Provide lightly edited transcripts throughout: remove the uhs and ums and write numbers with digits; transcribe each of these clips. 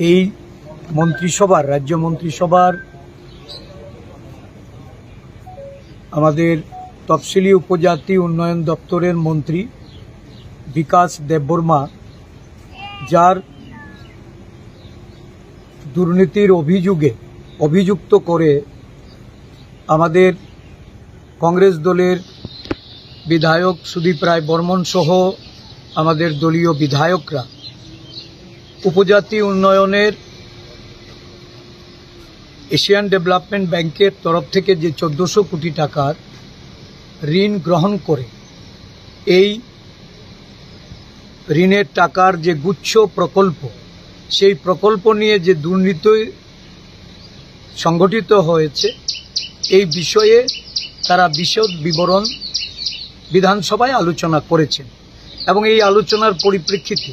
এই মন্ত্রিসভার রাজ্য মন্ত্রিসভার আমাদের তফসিলি উপজাতি উন্নয়ন দপ্তরের মন্ত্রী বিকাশ দেববর্মা, যার দুর্নীতির অভিযোগে অভিযুক্ত করে আমাদের কংগ্রেস দলের বিধায়ক সুদীপ রায় বর্মন সহ আমাদের দলীয় বিধায়করা উপজাতি উন্নয়নের এশিয়ান ডেভেলপমেন্ট ব্যাংকের তরফ থেকে যে 1400 কোটি টাকার ঋণ গ্রহণ করে এই ঋণের টাকার যে গুচ্ছ প্রকল্প, সেই প্রকল্প নিয়ে যে দুর্নীতি সংগঠিত হয়েছে এই বিষয়ে তারা বিশদ বিবরণ বিধানসভায় আলোচনা করেছেন এবং এই আলোচনার পরিপ্রেক্ষিতে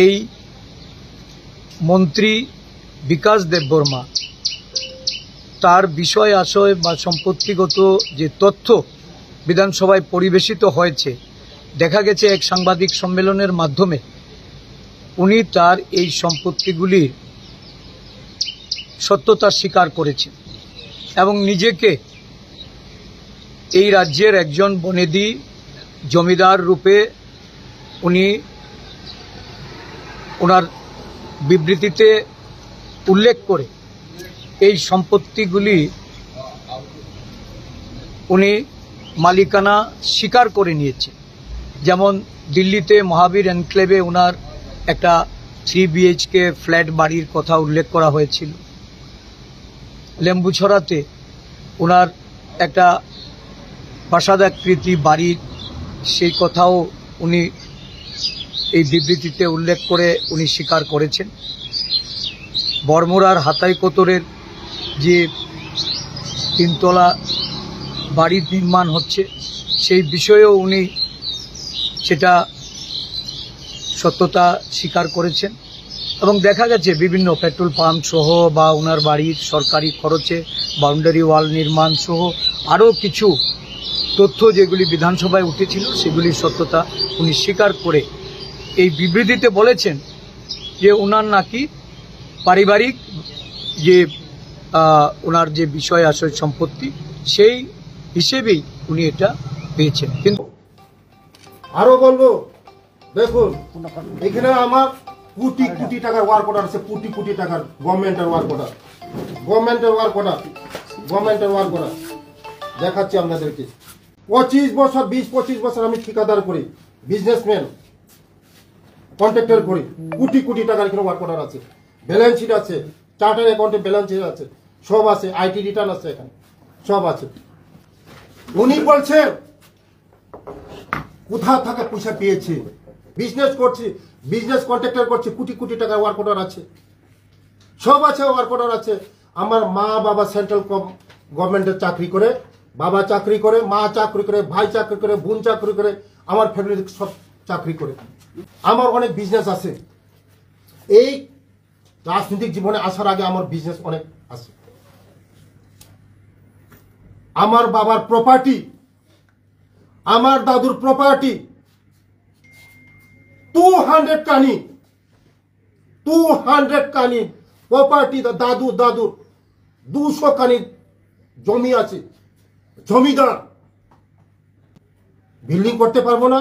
এই মন্ত্রী বিকাশ দেববর্মা তার বিষয় আশয় বা সম্পত্তিগত যে তথ্য বিধানসভায় পরিবেশিত হয়েছে, দেখা গেছে এক সাংবাদিক সম্মেলনের মাধ্যমে উনি তার এই সম্পত্তিগুলির সত্যতা স্বীকার করেছেন এবং নিজেকে এই রাজ্যের একজন বনেদি জমিদার রূপে উনি ওনার বিবৃতিতে উল্লেখ করে এই সম্পত্তিগুলি উনি মালিকানা স্বীকার করে নিয়েছে। যেমন দিল্লিতে মহাবীর এনক্লেভে ওনার একটা 3 BHK ফ্ল্যাট বাড়ির কথা উল্লেখ করা হয়েছিল। লেম্বুছড়াতে ওনার একটা প্রাসাদাকৃতি বাড়ির সেই কথাও উনি এই বিবৃতিতে উল্লেখ করে উনি স্বীকার করেছেন। বড়মুড়ার হাতাইকোতরের যে 3 তলা বাড়ির নির্মাণ হচ্ছে সেই বিষয়েও উনি সেটা সত্যতা স্বীকার করেছেন এবং দেখা গেছে বিভিন্ন পেট্রোল পাম্প সহ বা ওনার বাড়ির সরকারি খরচে বাউন্ডারি ওয়াল নির্মাণ সহ আরও কিছু তথ্য যেগুলি বিধানসভায় উঠেছিল সেগুলির সত্যতা উনি স্বীকার করে এই বিবৃতিতে বলেছেন যে ওনার নাকি পারিবারিক যে ওনার যে বিষয় আশয় সম্পত্তি সেই হিসেবেই উনি এটা পেয়েছেন। কিন্তু আরো বলবো, দেখুন এখানে আমার কোটি কোটি টাকার ওয়ার্ক অর্ডার আছে, কোটি কোটি টাকার গভর্নমেন্টের ওয়ার্ক অর্ডার, গভর্নমেন্টের ওয়ার্ক অর্ডার দেখাচ্ছি আপনাদেরকে। 25 বছর 20-25 বছর আমি ঠিকাদার করি, বিজনেসম্যান কন্ট্রাক্টর করি, কোটি কোটি টাকার এখানে ওয়ার্ক অর্ডার আছে, ব্যালেন্স শিট আছে, চার্টার অ্যাকাউন্টে ব্যালেন্স শিট আছে, সব আছে, আইটি রিটার্ন আছে, এখানে সব আছে। উনি বলছেন কোথা থেকে পয়সা পেয়েছে, বিজনেস করছি, বিজনেস কন্ট্রাক্টর করছি, কোটি কোটি টাকার ওয়ার্ক অর্ডার আছে, সব আছে, ওয়ার্ক অর্ডার আছে। আমার মা বাবা সেন্ট্রাল গভর্নমেন্টের চাকরি করে, বাবা চাকরি করে, মা চাকরি করে, ভাই চাকরি করে, বোন চাকরি করে, আমার ফ্যামিলি সব চাকরি করে। আমার অনেক বিজনেস আছে। এই রাজনৈতিক জীবনে আসার আগে আমার বিজনেস অনেক আছে। আমার বাবার প্রপার্টি, আমার দাদুর প্রপার্টি 200 কানি প্রপার্টি, দাদুর 200 কানি জমি আছে। জমিদার বিল্ডিং করতে পারবো না,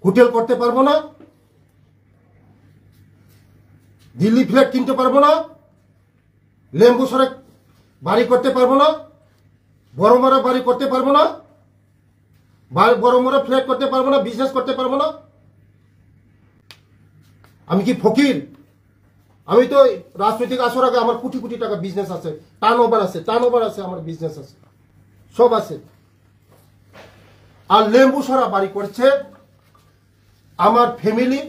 হোটেল করতে পারবো না, দিল্লি ফ্ল্যাট কিনতে পারবো না, লেম্বুসরে বাড়ি করতে পারবো না, বড়মরা বাড়ি করতে পারবো না, বড়মরা ফ্ল্যাট করতে পারবো না, বিজনেস করতে পারবো না। আমি কি ফকির? আমি তো রাজনৈতিক আসার আগে আমার কোটি কোটি টাকা বিজনেস আছে, টার্নওভার আছে, আমার বিজনেস আছে, সব আছে। আর লেম্বুসরা বাড়ি করছে আমার ফ্যামিলি।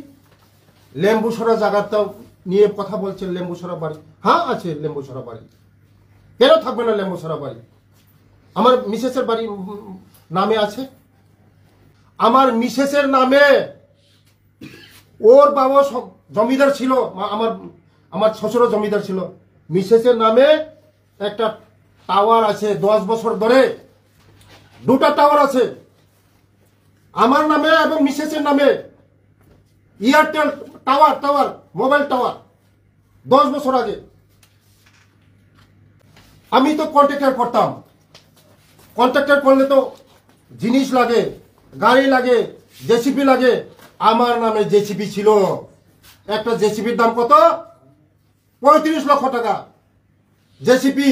লেম্বুসরা জায়গাটাও নিয়ে কথা বলছে, লেম্বুসরা বাড়ি, হ্যাঁ আছে লেম্বুসরা বাড়ি, কেন থাকবে না লেম্বুসরা বাড়ি? আমার মিসেসের বাড়ি নামে আছে, আমার মিসেসের নামে। ওর বাবা জমিদার ছিল, আমার শ্বশুরও জমিদার ছিল। মিসেসের নামে একটা টাওয়ার আছে 10 বছর ধরে, 2টা টাওয়ার আছে আমার নামে এবং মিসেসের নামে। এয়ারটেল টাওয়ার মোবাইল টাওয়ার 10 বছর আগে আমি তো কন্ট্রাক্টর করতাম। কন্ট্রাক্টর করলে তো জিনিস লাগে, গাড়ি লাগে, জেসিপি লাগে। আমার নামে জেসিপি ছিল। একটা জেসিপির দাম কত? 35 লক্ষ টাকা জেসিপি।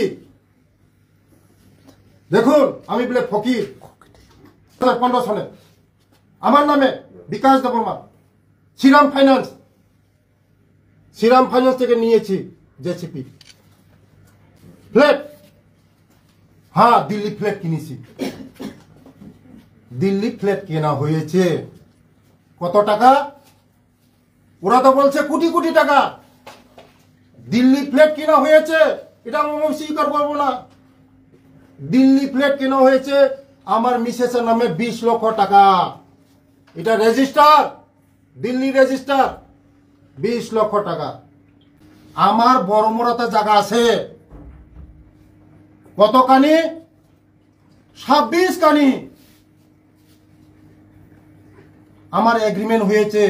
দেখুন আমি বলে ফকির। 2015 সালে আমার নামে বিকাশ দেববর্মা শ্রীরাম ফাইন্যান্স থেকে নিয়েছি জেসিপি। ফ্ল্যাট, হ্যাঁ দিল্লি ফ্ল্যাট কিনেছি। দিল্লি ফ্ল্যাট কেনা হয়েছে কত টাকা? ওরা তো বলছে কোটি কোটি টাকা। দিল্লি ফ্ল্যাট কেনা হয়েছে, এটা আমি স্বীকার করবো না। দিল্লি ফ্ল্যাট কেনা হয়েছে আমার মিসেসের নামে 20 লক্ষ টাকা। এটা রেজিস্টার, দিল্লি রেজিস্টার, 20 লক্ষ টাকা। আমার বড়মরাতে জায়গা আছে কত কানি? 26 কানি। আমার এগ্রিমেন্ট হয়েছে।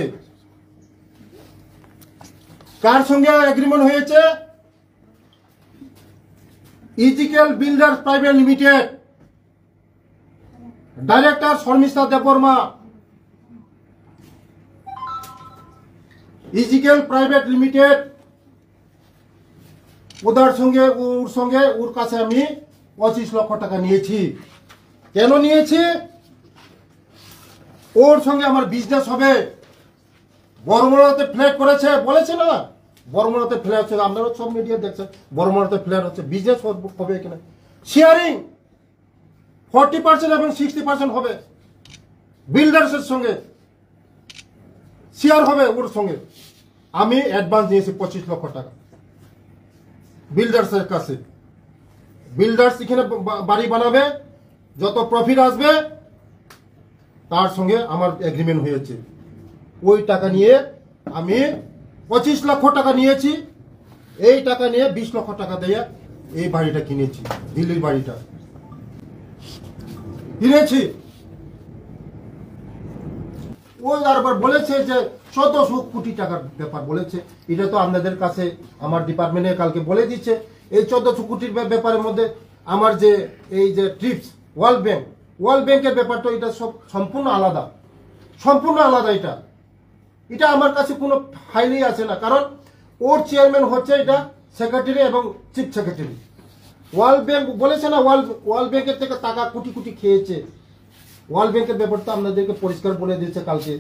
কার সঙ্গে এগ্রিমেন্ট হয়েছে? Ezekiel builders private limited, director Sharmistha Debbarma. Ezekiel private limited, ওর কাছে আমি 25 লক্ষ টাকা নিয়েছি। কেন নিয়েছি? ওর সঙ্গে আমার বিজনেস হবে। বড়মরাতে ফ্ল্যাট করেছে, বলেছে না বড়মরাতে ফ্ল্যাট হচ্ছে, আপনারা সব মিডিয়া দেখছেন বড়মরাতে ফ্ল্যাট হচ্ছে। বিজনেস হবে এখানে, শেয়ারিং 40% এবং 60% হবে। বিল্ডার্সের সঙ্গে শেয়ার হবে ওর সঙ্গে। আমি অ্যাডভান্স নিয়েছি 25 লক্ষ টাকা বিল্ডার্সের কাছে। বিল্ডার্স এখানে বাড়ি বানাবে, যত প্রফিট আসবে তার সঙ্গে আমার এগ্রিমেন্ট হয়েছে। ওই টাকা নিয়ে আমি 25 লক্ষ টাকা নিয়েছি। এই টাকা নিয়ে 20 লক্ষ টাকা দিয়ে এই বাড়িটা কিনেছি, দিল্লির বাড়িটা কিনেছি। ওই আরবার বলেছে যে 1400 কোটি টাকার ব্যাপার বলেছে। এটা তো আপনাদের কাছে আমার ডিপার্টমেন্টে কালকে বলে দিচ্ছে। এই 1400 কোটির ব্যাপারের মধ্যে আমার যে এই যে ট্রিপস ওয়ার্ল্ড ব্যাংকের ব্যাপার তো এটা সব সম্পূর্ণ আলাদা। এটা আমার কাছে কোনো ফাইলই আছে না, কারণ ওর চেয়ারম্যান হচ্ছে এটা সেক্রেটারি এবং চিফ সেক্রেটারি। ওয়ার্ল্ড ব্যাংক বলেছে না, ওয়ার্ল্ড ব্যাংকের থেকে টাকা কোটি কোটি খেয়েছে। ওয়ার্ল্ড ব্যাংকের ব্যাপারটা আপনাদেরকে পরিষ্কার বলে দিয়েছে কালকে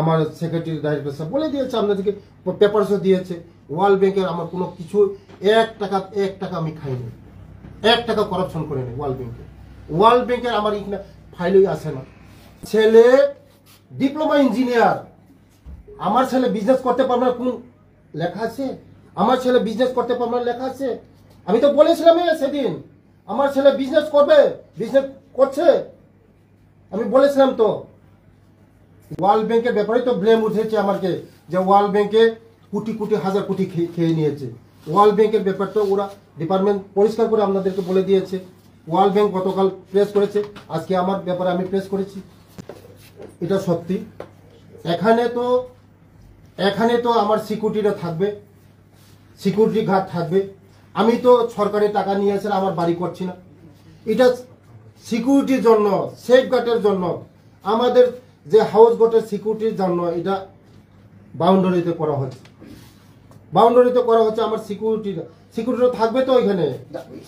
আমার সেক্রেটারি ডাইরেক্টর সাহেব বলে দিয়েছে, আপনাদেরকে পেপারসও দিয়েছে। ওয়ার্ল্ড ব্যাংকের আমার কোনো কিছু এক টাকা আমি খাইনি, 1 টাকা করাপশন করিনি ওয়ার্ল্ড ব্যাংকের আমার এখানে ফাইলই আসে না। ছেলে ডিপ্লোমা ইঞ্জিনিয়ার, আমার ছেলে বিজনেস করতে পারবে না কোন লেখা আছে? আমার ছেলে বিজনেস করতে পারবে না লেখা আছে? আমি তো বলেছিলাম সেদিন আমার ছেলে বিজনেস করবে, বিজনেস করছে, আমি বলেছিলাম তো। ওয়ার্ল্ড ব্যাংকের ব্যাপারে তো ব্লেম উঠেছে আমাকে যে ওয়ার্ল্ড ব্যাংকে কোটি কোটি হাজার কোটি খেয়ে নিয়েছে। ওয়ার্ল্ড ব্যাংকের ব্যাপারটা ওরা ডিপার্টমেন্ট পরিষ্কার করে আপনাদেরকে বলে দিয়েছে। ওয়ার্ল্ড ব্যাংক গতকাল প্রেস করেছে, আজকে আমার ব্যাপারে আমি প্রেস করেছি। এটা সত্যি। এখানে তো আমার সিকিউরিটিরা থাকবে, সিকিউরিটি গার্ড থাকবে। আমি তো সরকারি টাকা নিয়ে এসে আমার বাড়ি করছি না। এটা সিকিউরিটির জন্য, সেফ গার্ডের জন্য, আমাদের যে হাউস বোটের সিকিউরিটির জন্য এটা বাউন্ডারিতে করা হচ্ছে। আমার সিকিউরিটি থাকবে তো এখানে,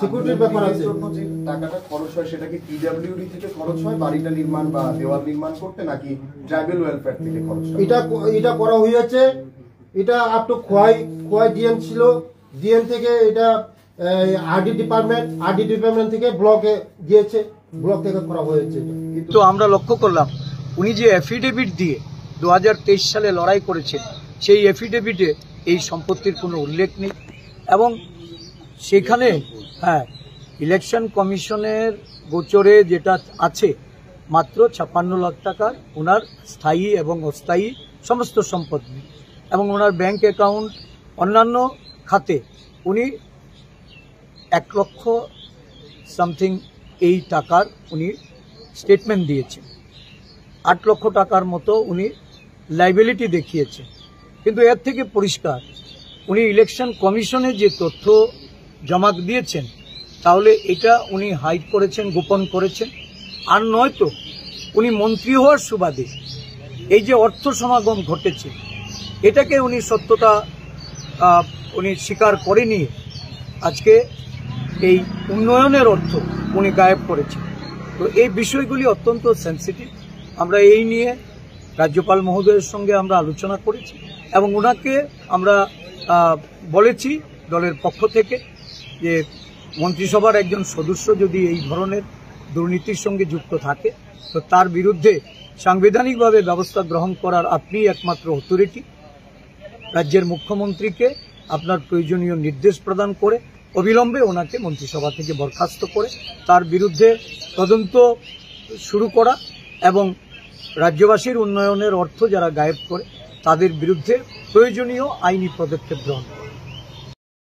সিকিউরিটির ব্যাপার আছে। যে টাকাটা খরচ হয় সেটা কি পিডব্লিউডি থেকে খরচ হয় বাড়িটা নির্মাণ বা দেওয়াল নির্মাণ করতে, নাকি ট্রাইবাল ওয়েলফেয়ার থেকে খরচ হয়? এটা করা হয়েছে। এটা আপ টু খোয়াই ডিএম ছিল, ডিএম থেকে এটা আরডি ডিপার্টমেন্ট থেকে ব্লকে গিয়েছে, ব্লক থেকে করা হয়েছে। তো আমরা লক্ষ্য করলাম উনি যে এফিডেভিট দিয়ে 2023 সালে লড়াই করেছেন, সেই এফিডেভিটে এই সম্পত্তির কোনো উল্লেখ নেই। এবং সেখানে ইলেকশন কমিশনের গোচরে যেটা আছে মাত্র 56 লাখ টাকার ওনার স্থায়ী এবং অস্থায়ী সমস্ত সম্পত্তি, এবং ওনার ব্যাংক অ্যাকাউন্ট অন্যান্য খাতে উনি 1 লক্ষ সামথিং এই টাকার উনি স্টেটমেন্ট দিয়েছেন। 8 লক্ষ টাকার মতো উনি লাইবিলিটি দেখিয়েছেন। কিন্তু এর থেকে পরিষ্কার উনি ইলেকশন কমিশনে যে তথ্য জমা দিয়েছেন তাহলে এটা উনি হাইড করেছেন, গোপন করেছেন। আর নয়তো উনি মন্ত্রী হওয়ার সুবাদে এই যে অর্থ সমাগম ঘটেছে এটাকে উনি সত্যতা উনি স্বীকার করে নিয়ে আজকে এই উন্নয়নের অর্থ উনি গায়েব করেছেন। তো এই বিষয়গুলি অত্যন্ত সেন্সিটিভ। আমরা এই নিয়ে রাজ্যপাল মহোদয়ের সঙ্গে আমরা আলোচনা করেছি এবং ওনাকে আমরা বলেছি দলের পক্ষ থেকে যে মন্ত্রিসভার একজন সদস্য যদি এই ধরনের দুর্নীতির সঙ্গে যুক্ত থাকে তো তার বিরুদ্ধে সাংবিধানিকভাবে ব্যবস্থা গ্রহণ করার আপনি একমাত্র অথরিটি। রাজ্যের মুখ্যমন্ত্রীকে আপনার প্রয়োজনীয় নির্দেশ প্রদান করে অবিলম্বে ওনাকে মন্ত্রিসভা থেকে বরখাস্ত করে তার বিরুদ্ধে তদন্ত শুরু করা এবং রাজ্যবাসীর উন্নয়নের অর্থ যারা গায়েব করে তাদের বিরুদ্ধে প্রয়োজনীয় আইনি পদক্ষেপ গ্রহণ করা।